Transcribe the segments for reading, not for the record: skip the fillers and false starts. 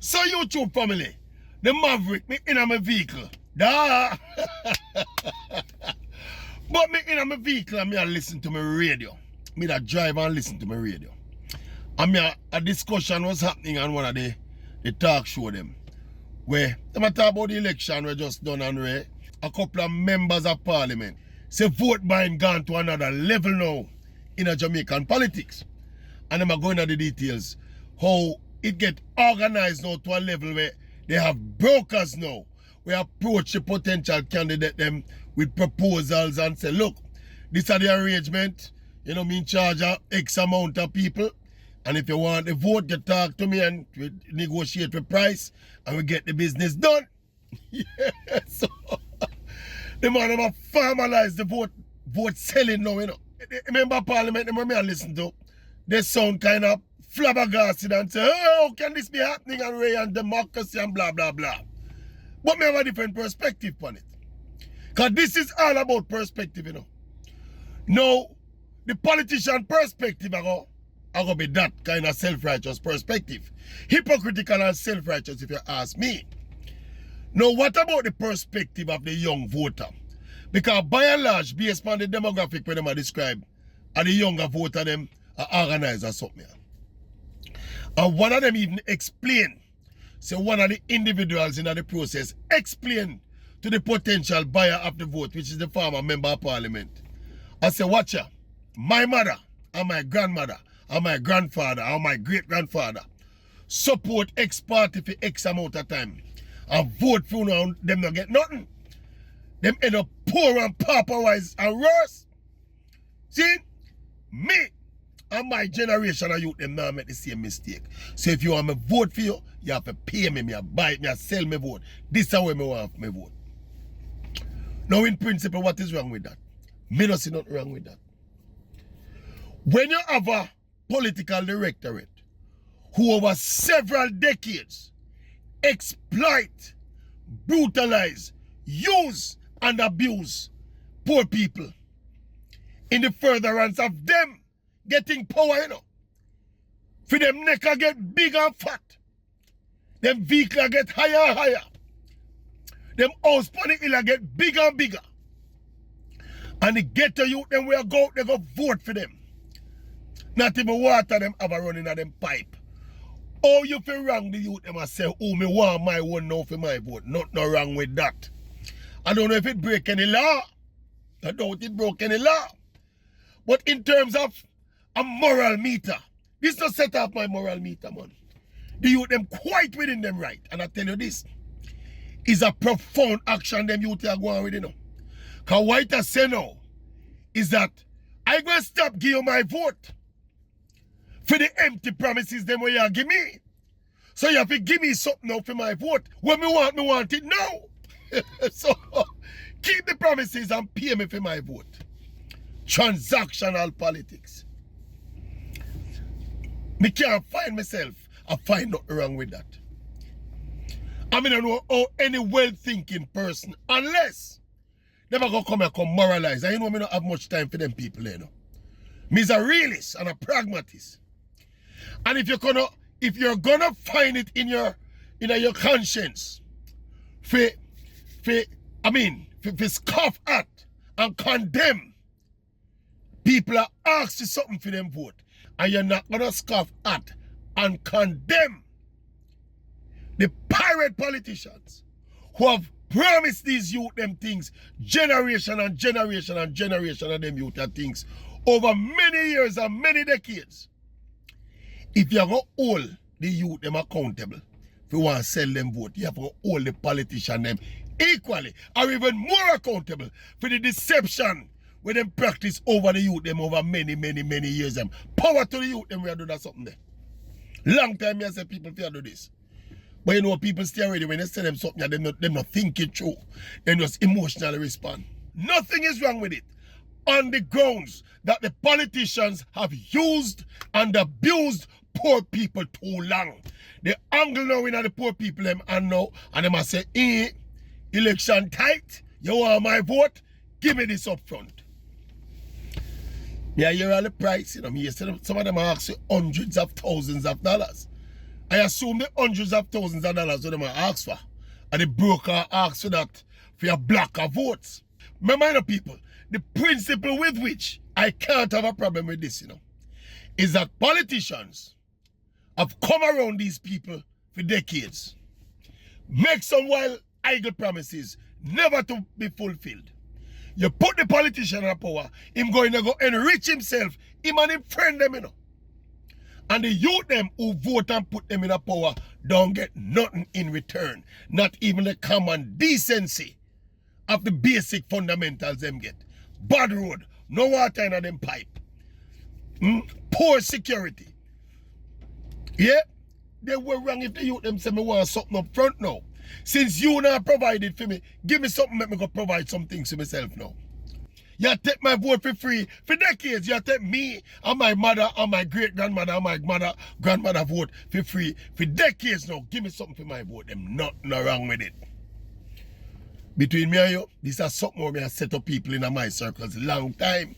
So YouTube family, the Maverick, me in my vehicle. Da. But me in my vehicle and me a listen to my radio. Me that drive and listen to my radio. And me a discussion was happening on one of the talk show them. Where them a talk about the election we just done and where a couple of members of parliament say vote buying gone to another level now in a Jamaican politics. And them are going into the details how it get organized now to a level where they have brokers now. We approach the potential candidate them with proposals and say, look, this is the arrangement. You know, me in charge of X amount of people. And if you want the vote, you talk to me and we negotiate the price and we get the business done. Yeah, so the man have formalized the vote selling now, you know. Remember Parliament, remember me I listen to, they sound kind of flabbergasted and say, oh, how can this be happening and Ray and democracy and blah, blah, blah. But me have a different perspective on it. Because this is all about perspective, you know. Now, the politician perspective I go be that kind of self-righteous perspective. Hypocritical and self-righteous if you ask me. Now, what about the perspective of the young voter? Because by and large, based on the demographic where them are described, and the younger voter them are organized or something. And one of them even explain, so one of the individuals in the process explain to the potential buyer of the vote, which is the former member of parliament. I say, watch ya, my mother and my grandmother and my grandfather and my great-grandfather support X party for X amount of time and vote for now, them not get nothing. Them end up poor and pauperized and worse. See, me and my generation of youth, them now make the same mistake. So if you want me vote for you, you have to pay me, buy it, sell me vote. This is how me want me vote. Now in principle, what is wrong with that? Me don't see nothing wrong with that. When you have a political directorate who over several decades exploit, brutalize, use and abuse poor people in the furtherance of them getting power, you know. For them neck get big and fat. Them vehicle get higher and higher. Them house on the hill get bigger and bigger. And the ghetto youth them will go out, they go vote for them. Not even water them have a running at them pipe. Oh, you feel wrong the youth them and say, oh, me want my one now for my vote. Nothing wrong with that. I don't know if it break any law. I doubt it broke any law. But in terms of a moral meter, this not set up my moral meter, man. The youth them quite within them right. And I tell you this, is a profound action them youth are going with, you know. Because what I say now is that I going to stop give you my vote for the empty promises them where you give me. So you have to give me something now for my vote. When me want it now. So keep the promises and pay me for my vote. Transactional politics. Me can't find myself. I find nothing wrong with that. I mean, I don't know how any well-thinking person, unless they are going to come and moralize. And you know, I don't have much time for them people, you know. Me's a realist and a pragmatist. And if you're gonna find it in your conscience, for scoff at and condemn people are asked you something for them vote, and you're not gonna scoff at and condemn the pirate politicians who have promised these youth them things, generation and generation and generation of them youth them things over many years and many decades. If you have to hold the youth them accountable, if you want to sell them vote, you have to hold the politician them equally or even more accountable for the deception where them practice over the youth them over many years. Them. Power to the youth them we are doing something there. Long time I say people fear do this. But you know people stay ready when they say them something and them not think it through. They just emotionally respond. Nothing is wrong with it. On the grounds that the politicians have used and abused poor people too long. The angle now in the poor people them and now and they must say, election tight, you want my vote, give me this up front. Yeah, you're all the price, you know. Some of them ask you hundreds of thousands of dollars. I assume the hundreds of thousands of dollars that them ask for. And the broker asks for that for your blocker votes. Remember, you know, people, the principle with which I can't have a problem with this, you know, is that politicians have come around these people for decades. Make some wild idle promises, never to be fulfilled. You put the politician in power, him going to go enrich himself, him and him friend them, you know. And the youth them who vote and put them in a power don't get nothing in return. Not even the common decency of the basic fundamentals them get. Bad road, no water in them pipe. Poor security. Yeah? They were wrong if the youth them say me want something up front now. Since you not provided for me, give me something, make me go provide some things for myself now. You take my vote for free for decades. You take me and my mother and my great-grandmother and my grandmother vote for free for decades now. Give me something for my vote. Them nothing wrong with it. Between me and you, this is something where I set up people in my circles long time.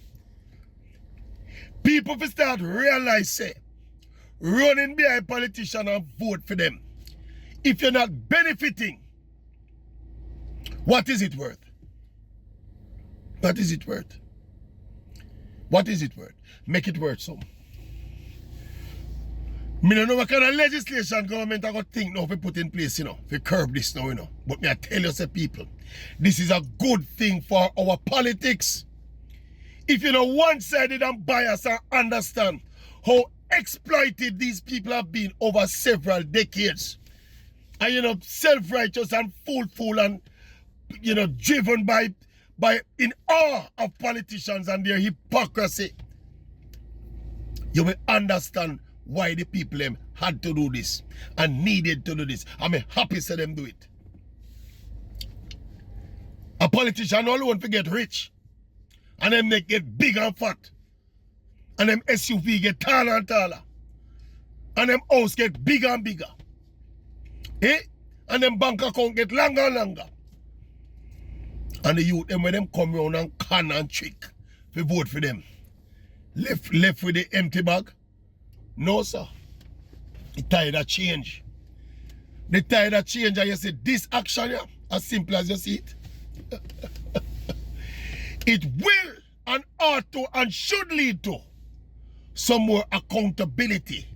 People will start realize, say, running behind politicians and vote for them. If you're not benefiting, what is it worth? What is it worth? What is it worth? Make it worth some. I don't know what kind of legislation government are going to think now if we put in place, you know, if we curb this now, you know. But me I tell you, say, people, this is a good thing for our politics. If you know one-sided and biased and understand how exploited these people have been over several decades, and you know, self-righteous and fool and you know, driven by in awe of politicians and their hypocrisy, you will understand why the people them had to do this and needed to do this. I'm happy to see them do it. A politician alone to get rich, and then they get big and fat, and them SUV get taller and taller, and them house get bigger and bigger. Eh? And them bank account get longer and longer. And the youth, them when them come around and con and trick, we vote for them. Left with the empty bag? No, sir. The tide of change. The tide of change, and you see this action, yeah, as simple as you see it. It will and ought to and should lead to some more accountability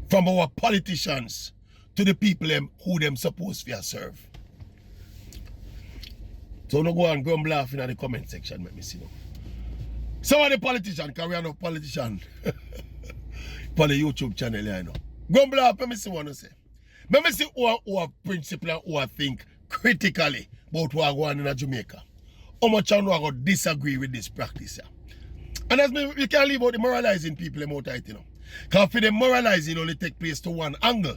from our politicians to the people them who them supposed to serve. So no go and grumble laughing at the comment section, let me see now. Some of the politicians, because we are no politician for the YouTube channel here, you know. Grumble laugh, let me see what I say. Let me see who have principle and who think critically about what going on in Jamaica. How much I know I going to disagree with this practice here. And as me, we can't leave out the moralizing people about it, you know. Because for the moralizing only take place to one angle.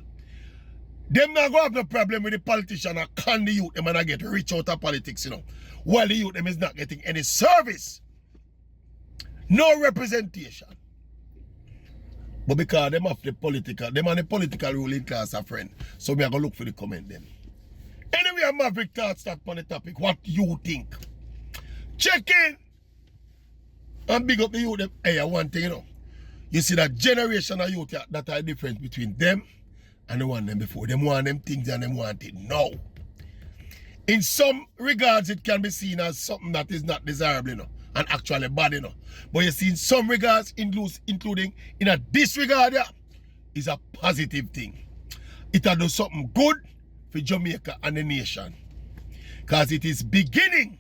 Them not going to have no problem with the politician and can the youth them and get rich out of politics, you know. While the youth them is not getting any service. No representation. But because them have the political, them and the political ruling class are friend. So we are going to look for the comment them. Anyway, Maverick thoughts that on the topic. What you think? Check in. And big up the youth them. Hey, one thing, you know. You see that generation of youth that are different between them and the one them before. Them want them things and them want it now. In some regards, it can be seen as something that is not desirable, you know, and actually bad, you know. But you see, in some regards, including in a disregard, yeah, is a positive thing. It will do something good for Jamaica and the nation. Because it is beginning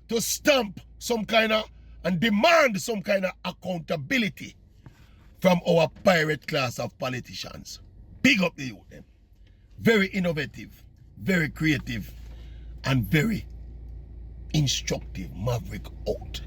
to stamp some kind of and demand some kind of accountability from our pirate class of politicians. Big up the youth them. Very innovative, very creative, and very instructive. Maverick out.